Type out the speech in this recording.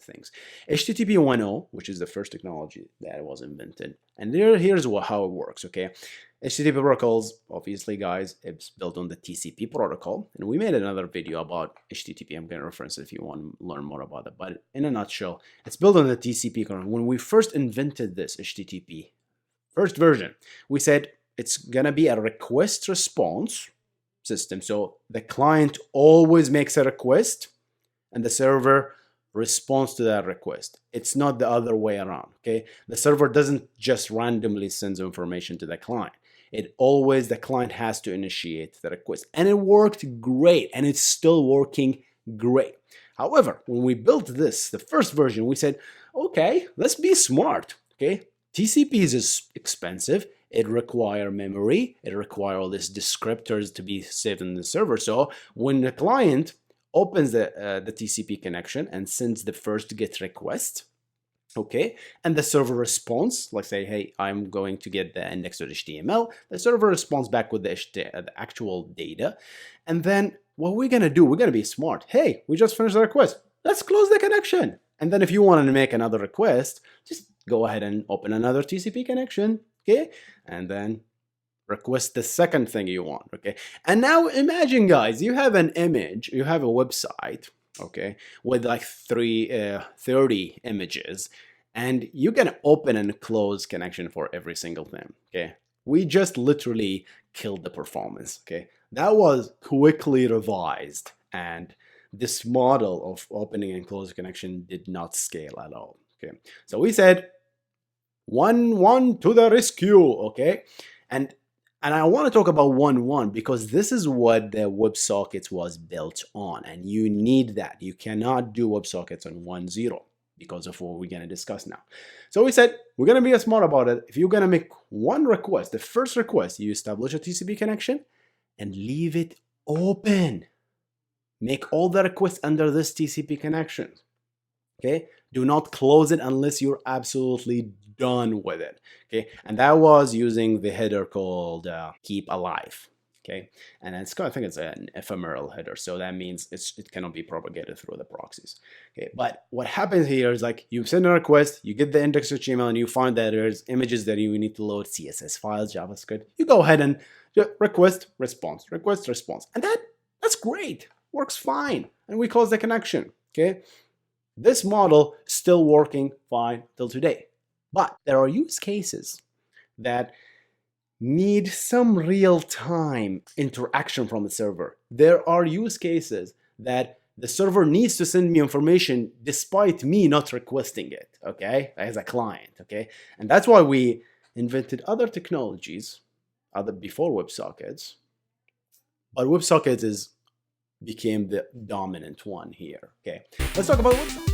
things. HTTP 1.0, which is the first technology that was invented, and here's how it works, okay? HTTP protocols, obviously, guys, it's built on the TCP protocol, and we made another video about HTTP. I'm going to reference it if you want to learn more about it, but in a nutshell, it's built on the TCP protocol. When we first invented this HTTP, first version, we said it's going to be a request response system. So the client always makes a request and the server responds to that request. It's not the other way around, okay? The server doesn't just randomly send information to the client. The client has to initiate the request. And it worked great, and it's still working great. However, when we built this, the first version, we said, okay, let's be smart, okay? TCP is expensive. It requires memory. It requires all these descriptors to be saved in the server. So when the client opens the TCP connection and sends the first GET request, okay, and the server responds, like say, hey, I'm going to get the index.html. The server responds back with the actual data. And then what we're going to do, we're going to be smart. Hey, we just finished the request. Let's close the connection. And then if you want to make another request, just go ahead and open another TCP connection, okay? And then request the second thing you want, okay? And now imagine, guys, you have an image, you have a website, okay, with like 30 images, and you're gonna open and close connection for every single thing, okay? We just literally killed the performance, okay? That was quickly revised, and this model of opening and closing connection did not scale at all, okay? So we said, one to the rescue, okay? And I want to talk about 1.1 because this is what the WebSockets was built on, and you need that. You cannot do WebSockets on 1.0 because of what we're going to discuss now. So we said we're going to be smart about it. If you're going to make one request, the first request, you establish a TCP connection and leave it open. Make all the requests under this TCP connection. Okay? Do not close it unless you're absolutely done with it, okay? And that was using the header called keep alive, okay? And I think it's an ephemeral header, so that means it cannot be propagated through the proxies, okay? But what happens here is like you send a request, you get the index.html, and you find that there's images that you need to load, CSS files, JavaScript. You go ahead and request response, and that's great, works fine, and we close the connection, okay? This model still working fine till today. But there are use cases that need some real-time interaction from the server. There are use cases that the server needs to send me information despite me not requesting it, okay, as a client, okay? And that's why we invented other technologies before WebSockets. But WebSockets became the dominant one here, okay? Let's talk about WebSockets.